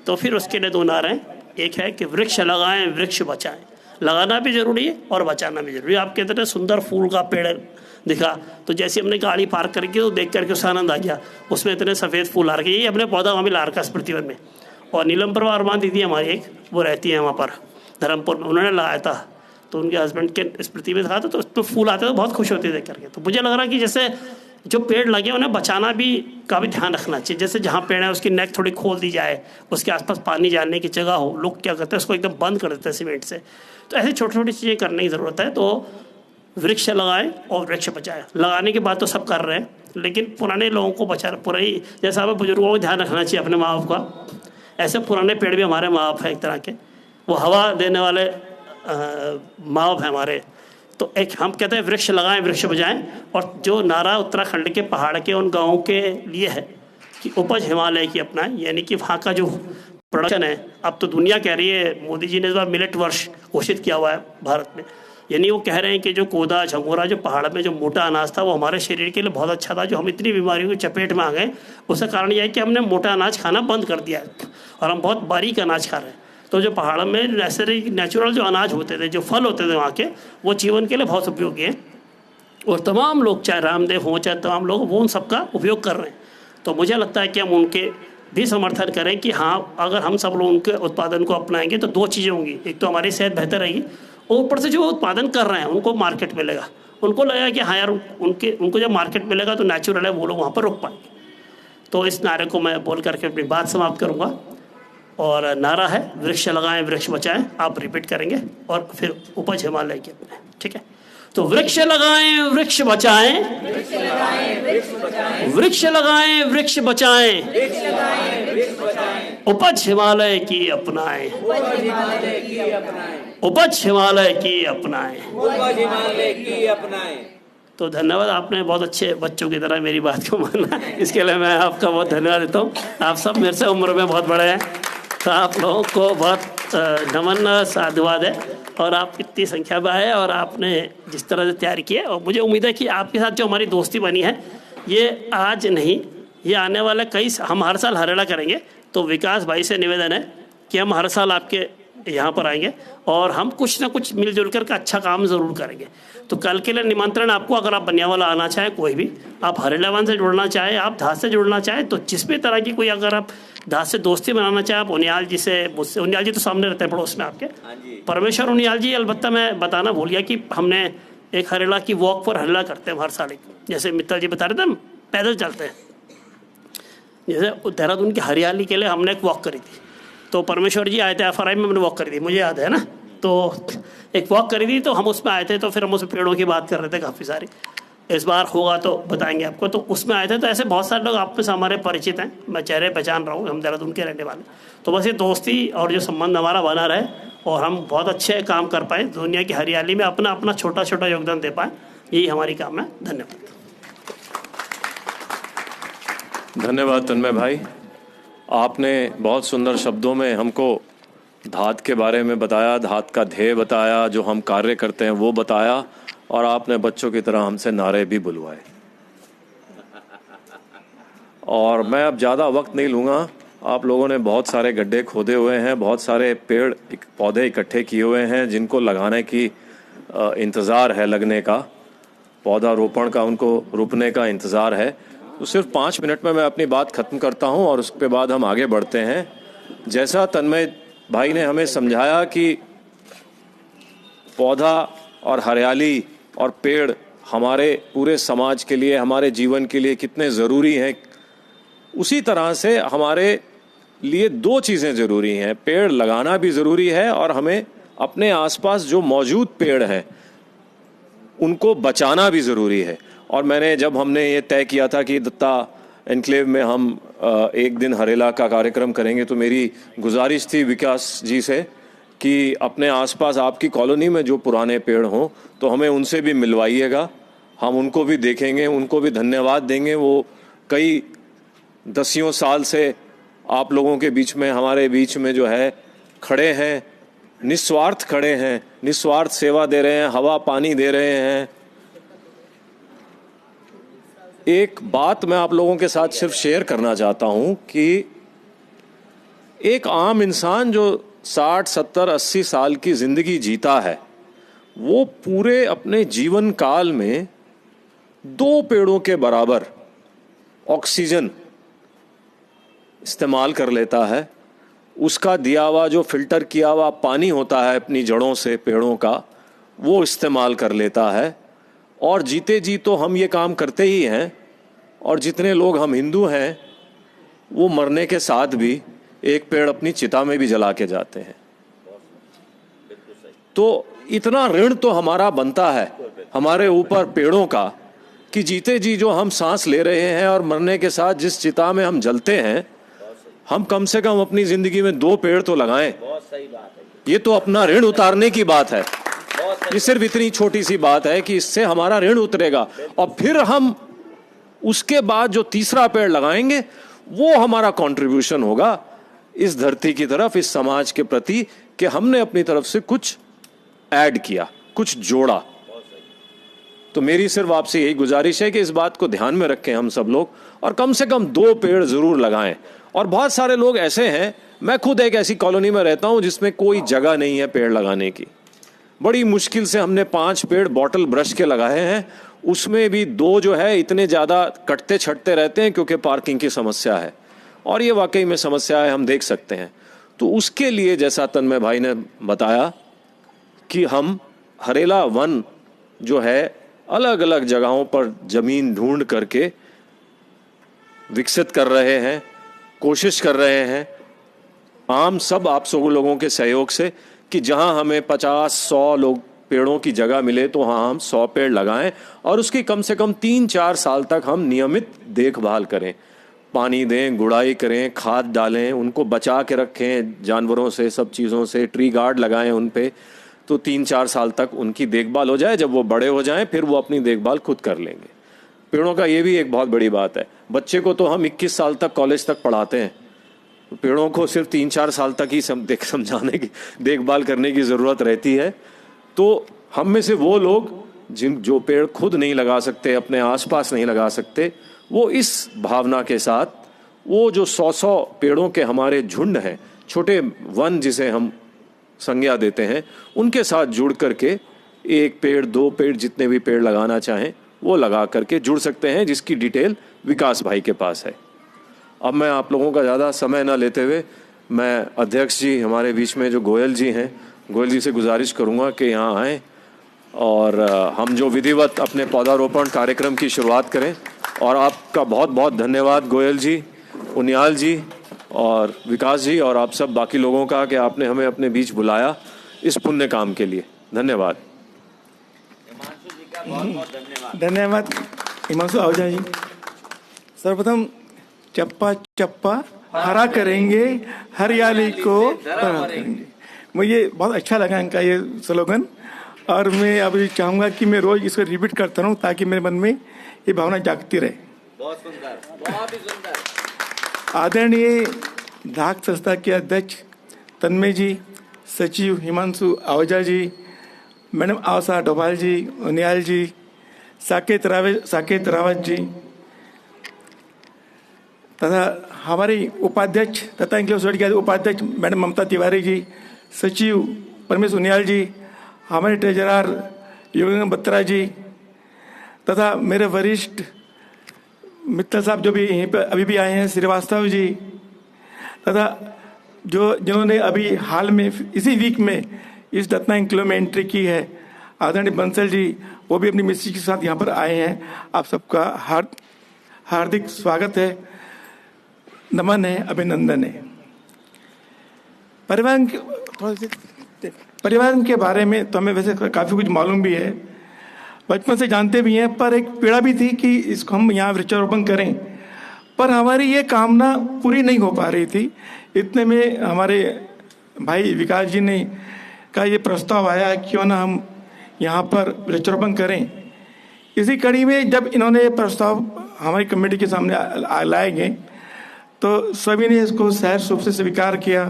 तो फिर उसके लिए 2 नारे हैं। एक है कि वृक्ष लगाएं, वृक्ष बचाएं। लगाना भी जरूरी है और बचाना भी जरूरी है। आप कहते हैं सुंदर फूल का पेड़ दिखा। तो जैसे हमने गाड़ी पार्क करके तो देख करके उससे आनंद आ गया, उसमें इतने सफ़ेद फूल आ रखे, यही अपने पौधा वहाँ मिला रखा स्मृतिवन में। और नीलम प्रभा वर्मा दीदी हमारी एक वो रहती है वहाँ पर धर्मपुर में, उन्होंने लगाया था, तो उनके हस्बैंड के स्मृति में था, तो उसमें फूल आते तो बहुत खुश होते देख करके। तो मुझे लग रहा कि जैसे जो पेड़ लगे उन्हें बचाना भी का भी ध्यान रखना चाहिए। जैसे जहाँ पेड़ है उसकी नेक थोड़ी खोल दी जाए, उसके आसपास पानी जाने की जगह हो। लोग क्या करते हैं उसको एकदम बंद कर देते हैं सीमेंट से। तो ऐसी छोटी छोटी चीज़ें करने की ज़रूरत है। तो वृक्ष लगाएं और वृक्ष बचाएं। लगाने की बात तो सब कर रहे हैं, लेकिन पुराने लोगों को बचा पुरानी, जैसा हमें बुजुर्गों को ध्यान रखना चाहिए अपने माँ बाप का, ऐसे पुराने पेड़ भी हमारे माँ बाप हैं एक तरह के, वो हवा देने वाले माँ बाप हैं हमारे। तो एक हम कहते हैं वृक्ष लगाएं वृक्ष बचाएं। और जो नारा उत्तराखंड के पहाड़ के उन गाँवों के लिए है कि उपज हिमालय की अपनाएं, यानी कि वहाँ का जो प्रोडक्शन है, अब तो दुनिया कह रही है, मोदी जी ने इस बार मिलेट वर्ष घोषित किया हुआ है भारत में, यानी वो कह रहे हैं कि जो कोदा झंगोरा जो पहाड़ में जो मोटा अनाज था वो हमारे शरीर के लिए बहुत अच्छा था, जो हम इतनी बीमारियों की चपेट में आ गए उसका कारण यह है कि हमने मोटा अनाज खाना बंद कर दिया है और हम बहुत बारीक अनाज खा रहे हैं। तो जो पहाड़ में नेचुरल जो अनाज होते थे, जो फल होते थे वहाँ के, वो जीवन के लिए बहुत उपयोगी हैं। और तमाम लोग, चाहे रामदेव हों चाहे तमाम लोग, वो उन सबका उपयोग कर रहे हैं। तो मुझे लगता है कि हम उनके भी समर्थन करें कि हाँ, अगर हम सब लोग उनके उत्पादन को अपनाएंगे तो दो चीज़ें होंगी, एक तो हमारी सेहत बेहतर रहेगी और ऊपर से जो उत्पादन कर रहे हैं उनको मार्केट मिलेगा। उनको लगेगा कि हाँ यार, उनको जब मार्केट मिलेगा तो नेचुरल है, वो लोग वहाँ पर रुक पाएंगे। तो इस नारे को मैं बोल करके अपनी बात समाप्त करूँगा। और नारा है वृक्ष लगाएं वृक्ष बचाएं, आप रिपीट करेंगे और फिर उपज हिमालय की अपने, ठीक है? तो वृक्ष लगाएं वृक्ष बचाएं, वृक्ष लगाएं वृक्ष बचाएं, उपज हिमालय की अपनाएं, उपज हिमालय की अपनाएं। तो धन्यवाद, आपने बहुत अच्छे बच्चों की तरह मेरी बात को माना, इसके लिए मैं आपका बहुत धन्यवाद देता हूँ। आप सब मेरे से उम्र में बहुत बड़े हैं, तो आप लोगों को बहुत नमन साधुवाद है। और आप इतनी संख्या में आए और आपने जिस तरह से तैयारी की है, और मुझे उम्मीद है कि आपके साथ जो हमारी दोस्ती बनी है ये आज नहीं, ये आने वाले हम हर साल हरेला करेंगे। तो विकास भाई से निवेदन है कि हम हर साल आपके यहाँ पर आएंगे और हम कुछ ना कुछ मिलजुल कर अच्छा काम ज़रूर करेंगे। तो कल के लिए निमंत्रण आपको, अगर आप बनियावाला आना चाहें, कोई भी आप हरेलावन से जुड़ना चाहें, आप धास से जुड़ना चाहें, तो जिस भी तरह की कोई, अगर आप धास से दोस्ती बनाना चाहें, आप उनियाल जी से, मुझसे, उनियाल जी तो सामने रहते हैं पड़ोस में आपके, परमेश्वर उनियाल जी। अलबत्ता मैं बताना भूल गया कि हमने एक हरेला की वॉक पर हरेला करते हैं हर साल। एक जैसे मित्तल जी बता रहे थे, हम पैदल चलते हैं, जैसे देहरादून की हरियाली के लिए हमने एक वॉक करी थी। तो परमेश्वर जी आए थे, FRI में हमने वॉक करी थी, मुझे याद है ना। तो एक वॉक करी थी, तो हम उसमें आए थे, तो फिर हम उस पेड़ों की बात कर रहे थे काफ़ी सारी। इस बार होगा तो बताएंगे आपको। तो उसमें आए थे, तो ऐसे बहुत सारे लोग आप में से हमारे परिचित हैं, मैं चेहरे पहचान रहा हूँ, हम देहरादून के रहने वाले। तो बस ये दोस्ती और जो संबंध हमारा बना रहे और हम बहुत अच्छे काम कर पाए, दुनिया की हरियाली में अपना अपना छोटा छोटा योगदान दे पाए, यही हमारी कामना है। धन्यवाद। धन्यवाद तन्मय भाई, आपने बहुत सुंदर शब्दों में हमको धात के बारे में बताया, धात का ध्येय बताया, जो हम कार्य करते हैं वो बताया, और आपने बच्चों की तरह हमसे नारे भी बुलवाए। और मैं अब ज़्यादा वक्त नहीं लूँगा, आप लोगों ने बहुत सारे गड्ढे खोदे हुए हैं, बहुत सारे पेड़ पौधे इकट्ठे किए हुए हैं जिनको लगाने की इंतज़ार है, लगने का, पौधा रोपण का, उनको रोपने का इंतज़ार है। तो सिर्फ 5 मिनट में मैं अपनी बात ख़त्म करता हूं और उसके बाद हम आगे बढ़ते हैं। जैसा तन्मय भाई ने हमें समझाया कि पौधा और हरियाली और पेड़ हमारे पूरे समाज के लिए, हमारे जीवन के लिए कितने ज़रूरी हैं, उसी तरह से हमारे लिए 2 चीज़ें ज़रूरी हैं। पेड़ लगाना भी ज़रूरी है और हमें अपने आसपास जो मौजूद पेड़ हैं उनको बचाना भी ज़रूरी है। और जब हमने ये तय किया था कि दत्ता एनक्लेव में हम एक दिन हरेला का कार्यक्रम करेंगे, तो मेरी गुजारिश थी विकास जी से कि अपने आसपास आपकी कॉलोनी में जो पुराने पेड़ हों तो हमें उनसे भी मिलवाइएगा, हम उनको भी देखेंगे, उनको भी धन्यवाद देंगे। वो कई दसियों साल से आप लोगों के बीच में, हमारे बीच में जो है खड़े हैं, निस्वार्थ खड़े हैं, निस्वार्थ सेवा दे रहे हैं, हवा पानी दे रहे हैं। एक बात मैं आप लोगों के साथ सिर्फ शेयर करना चाहता हूं कि एक आम इंसान जो 60, 70, 80 साल की जिंदगी जीता है, वो पूरे अपने जीवन काल में 2 पेड़ों के बराबर ऑक्सीजन इस्तेमाल कर लेता है। उसका दिया हुआ जो फिल्टर किया हुआ पानी होता है अपनी जड़ों से पेड़ों का, वो इस्तेमाल कर लेता है। और जीते जी तो हम ये काम करते ही हैं, और जितने लोग हम हिंदू हैं वो मरने के साथ भी एक पेड़ अपनी चिता में भी जला के जाते हैं। तो इतना ऋण तो हमारा बनता है हमारे ऊपर पेड़ों का कि जीते जी जो हम सांस ले रहे हैं और मरने के साथ जिस चिता में हम जलते हैं, हम कम से कम अपनी जिंदगी में 2 पेड़ तो लगाएं। ये तो अपना ऋण उतारने की बात है। ये सिर्फ इतनी छोटी सी बात है कि इससे हमारा ऋण उतरेगा, और फिर हम उसके बाद जो तीसरा पेड़ लगाएंगे वो हमारा कंट्रीब्यूशन होगा इस धरती की तरफ, इस समाज के प्रति, कि हमने अपनी तरफ से कुछ ऐड किया, कुछ जोड़ा। तो मेरी सिर्फ आपसे यही गुजारिश है कि इस बात को ध्यान में रखें हम सब लोग, और कम से कम 2 पेड़ जरूर लगाएं। और बहुत सारे लोग ऐसे हैं, मैं खुद एक ऐसी कॉलोनी में रहता हूं जिसमें कोई जगह नहीं है पेड़ लगाने की। बड़ी मुश्किल से हमने 5 पेड़ बॉटल ब्रश के लगाए हैं, उसमें भी 2 जो है इतने ज़्यादा कटते छटते रहते हैं क्योंकि पार्किंग की समस्या है, और ये वाकई में समस्या है, हम देख सकते हैं। तो उसके लिए जैसा तन्मय भाई ने बताया कि हम हरेला वन जो है अलग अलग जगहों पर जमीन ढूंढ करके विकसित कर रहे हैं, कोशिश कर रहे हैं आम सब आप सब लोगों के सहयोग से, कि जहां हमें 50-100 लोग पेड़ों की जगह मिले तो हाँ हम 100 पेड़ लगाएं, और उसकी कम से कम 3-4 साल तक हम नियमित देखभाल करें, पानी दें, गुड़ाई करें, खाद डालें, उनको बचा के रखें जानवरों से, सब चीज़ों से, ट्री गार्ड लगाएं उन पे, तो 3-4 साल तक उनकी देखभाल हो जाए। जब वो बड़े हो जाएं फिर वो अपनी देखभाल खुद कर लेंगे। पेड़ों का ये भी एक बहुत बड़ी बात है। बच्चे को तो हम 21 साल तक कॉलेज तक पढ़ाते हैं, पेड़ों को सिर्फ 3-4 साल तक ही समझाने की, देखभाल करने की ज़रूरत रहती है। तो हम में से वो लोग जो पेड़ खुद नहीं लगा सकते, अपने आसपास नहीं लगा सकते, वो इस भावना के साथ वो जो 100-100 पेड़ों के हमारे झुंड हैं, छोटे वन जिसे हम संज्ञा देते हैं, उनके साथ जुड़ करके 1 पेड़ 2 पेड़ जितने भी पेड़ लगाना चाहें वो लगा करके जुड़ सकते हैं, जिसकी डिटेल विकास भाई के पास है। अब मैं आप लोगों का ज़्यादा समय ना लेते हुए, मैं अध्यक्ष जी हमारे बीच में जो गोयल जी हैं, गोयल जी से गुजारिश करूंगा कि यहाँ आएँ और हम जो विधिवत अपने पौधारोपण कार्यक्रम की शुरुआत करें। और आपका बहुत बहुत धन्यवाद गोयल जी, उनियाल जी और विकास जी और आप सब बाकी लोगों का कि आपने हमें अपने बीच बुलाया इस पुण्य काम के लिए। धन्यवाद। धन्यवाद हिमांशु आहूजा जी। सर्वप्रथम चप्पा चप्पा हरा करेंगे, हरियाली को हरा करेंगे। मुझे बहुत अच्छा लगा इनका ये स्लोगन, और मैं अभी चाहूँगा कि मैं रोज इसको रिपीट करता रहूँ ताकि मेरे मन में ये भावना जागती रहे। बहुत सुंदर, बहुत ही सुंदर। आदरणीय धाक संस्था के अध्यक्ष तन्मय जी, सचिव हिमांशु आहूजा जी, मैडम आशा डोभाल जी, उनियाल जी, साकेत रावत जी, तथा हमारी उपाध्यक्ष तथा इंक्लूसिव सोसाइटी के उपाध्यक्ष मैडम ममता तिवारी जी, सचिव परमेश उनियाल जी, हमारे ट्रेजरर योगेंद्र बत्रा जी, तथा मेरे वरिष्ठ मित्तल साहब जो भी यहीं पर अभी भी आए हैं, श्रीवास्तव जी, तथा जिन्होंने अभी हाल में इसी वीक में इस दत्ता एन्क्लेव में एंट्री की है, आदरणीय बंसल जी, वो भी अपनी मिस्सी के साथ यहाँ पर आए हैं। आप सबका हार्दिक स्वागत है, नमन है, अभिनंदन है। पर्यावरण के बारे में तो हमें वैसे काफ़ी कुछ मालूम भी है, बचपन से जानते भी हैं, पर एक पीड़ा भी थी कि इसको हम यहाँ वृक्षारोपण करें, पर हमारी ये कामना पूरी नहीं हो पा रही थी। इतने में हमारे भाई विकास जी ने का ये प्रस्ताव आया क्यों ना हम यहाँ पर वृक्षारोपण करें। इसी कड़ी में जब इन्होंने ये प्रस्ताव हमारी कमेटी के सामने लाए गए तो सभी ने इसको सहर्ष रूप से स्वीकार किया।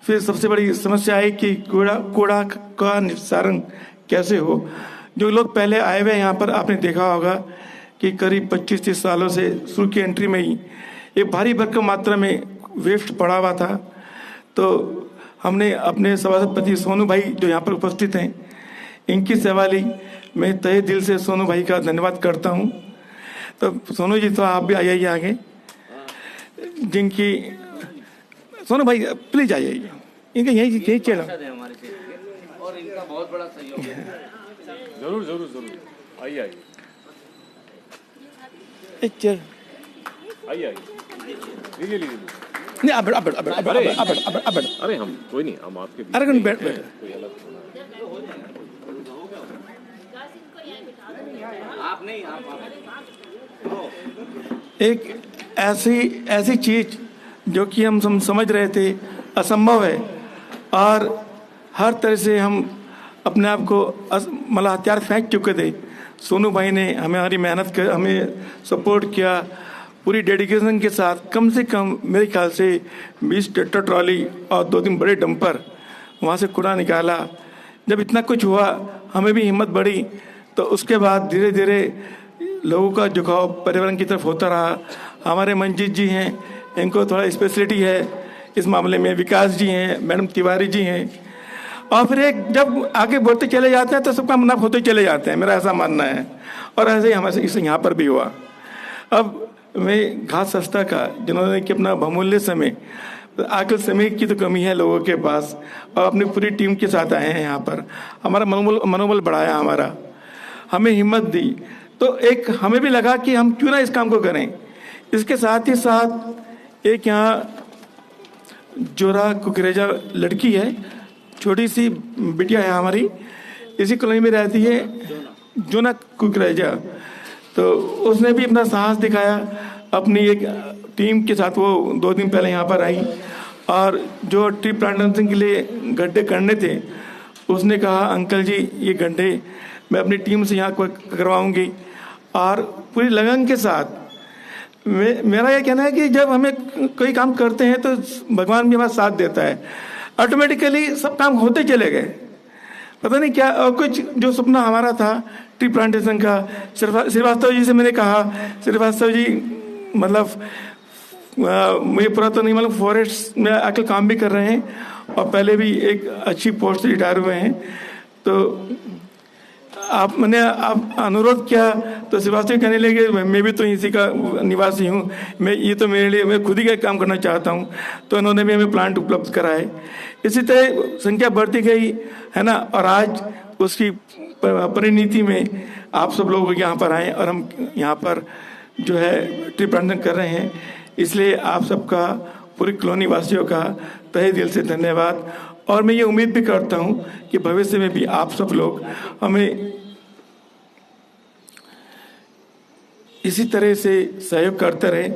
फिर सबसे बड़ी समस्या आई कि कूड़ा का निस्तारण कैसे हो। जो लोग पहले आए हुए यहाँ पर आपने देखा होगा कि करीब 25-30 सालों से शुरू की एंट्री में ही एक भारी भरकम मात्रा में वेस्ट पड़ा हुआ था। तो हमने अपने सभापति सोनू भाई जो यहाँ पर उपस्थित हैं, इनकी सेवा ली। मैं तहे दिल से सोनू भाई का धन्यवाद करता हूँ। तो सोनू जी तो आप भी आइए आगे, जिनकी सोनू भाई प्लीज आइए, इनका यही चलो। और इनका बहुत बड़ा सहयोग है। जरूर जरूर जरूर, आइए आइए एक चेयर आइए आइए, लीजिए लीजिए। नहीं अब अरे हम कोई नहीं, हम आपके अरे बैठ बैठ। कोई अलग आप नहीं, आप एक ऐसी चीज जो कि हम समझ रहे थे असंभव है, और हर तरह से हम अपने आप को मतलब हथियार फेंक चुके थे। सोनू भाई ने हमारी मेहनत कर हमें सपोर्ट किया पूरी डेडिकेशन के साथ। कम से कम मेरे ख्याल से 20 ट्रैक्टर ट्रॉली और 2-3 बड़े डंपर वहाँ से कूड़ा निकाला। जब इतना कुछ हुआ हमें भी हिम्मत बढ़ी, तो उसके बाद धीरे धीरे लोगों का झुकाव पर्यावरण की तरफ होता रहा। हमारे मंजीत जी हैं, इनको थोड़ा स्पेशलिटी है इस मामले में, विकास जी हैं, मैडम तिवारी जी हैं, और फिर एक जब आगे बढ़ते चले जाते हैं तो सबका मुनाफ होते चले जाते हैं, मेरा ऐसा मानना है। और ऐसे ही हमारे इस यहाँ पर भी हुआ। अब मैं घास सस्ता का, जिन्होंने कि अपना बहुमूल्य समय, आखिर समय की तो कमी है लोगों के पास, और अपनी पूरी टीम के साथ आए हैं यहाँ पर, हमारा मनोबल बढ़ाया, हमारा हमें हिम्मत दी। तो एक हमें भी लगा कि हम क्यों ना इस काम को करें। इसके साथ ही साथ एक यहाँ जोरा कुकरेजा लड़की है, छोटी सी बिटिया है हमारी, इसी कॉलोनी में रहती है, जोना कुकरेजा। तो उसने भी अपना साहस दिखाया अपनी एक टीम के साथ। वो 2 दिन पहले यहाँ पर आई, और जो ट्री प्लांटेशन के लिए गड्ढे करने थे, उसने कहा अंकल जी ये गड्ढे मैं अपनी टीम से यहाँ करवाऊंगी, और पूरी लगन के साथ। मेरा ये कहना है कि जब हमें कोई काम करते हैं तो भगवान भी हमारा साथ देता है, ऑटोमेटिकली सब काम होते चले गए। पता नहीं क्या, और कुछ जो सपना हमारा था ट्री प्लांटेशन का, श्रीवास्तव जी से मैंने कहा, श्रीवास्तव जी मतलब मुझे पूरा तो नहीं मालूम, फॉरेस्ट में आकर काम भी कर रहे हैं, और पहले भी एक अच्छी पोस्ट से रिटायर हुए हैं। तो मैंने अनुरोध किया तो श्रीवास्तव कहने लगे मैं भी तो इसी का निवासी हूँ, मैं ये तो मेरे लिए, मैं खुद ही का काम करना चाहता हूँ। तो उन्होंने भी हमें प्लांट उपलब्ध कराए। इसी तरह संख्या बढ़ती गई है ना, और आज उसकी परिणति में आप सब लोग यहाँ पर आए, और हम यहाँ पर जो है ट्री प्लांटेशन कर रहे हैं। इसलिए आप सबका, पूरी कॉलोनी वासियों का तहे दिल से धन्यवाद। और मैं ये उम्मीद भी करता हूँ कि भविष्य में भी आप सब लोग हमें इसी तरह से सहयोग करते रहे।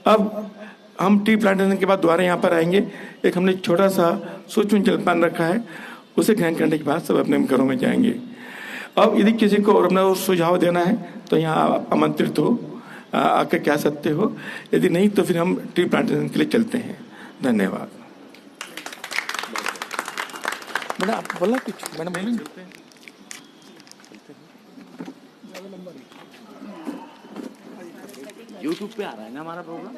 अब हम ट्री प्लांटेशन के बाद दोबारा यहाँ पर आएंगे। एक हमने छोटा सा सूक्ष्म जलपान रखा है, उसे ग्रहण करने के बाद सब अपने घरों में जाएंगे। अब यदि किसी को और अपना सुझाव देना है तो यहाँ आप आमंत्रित हो, आकर कह सकते हो। यदि नहीं तो फिर हम ट्री प्लांटेशन के लिए चलते हैं। धन्यवाद। मैडम आप बोला कुछ? मैडम यूट्यूब पे आ रहा है ना हमारा प्रोग्राम।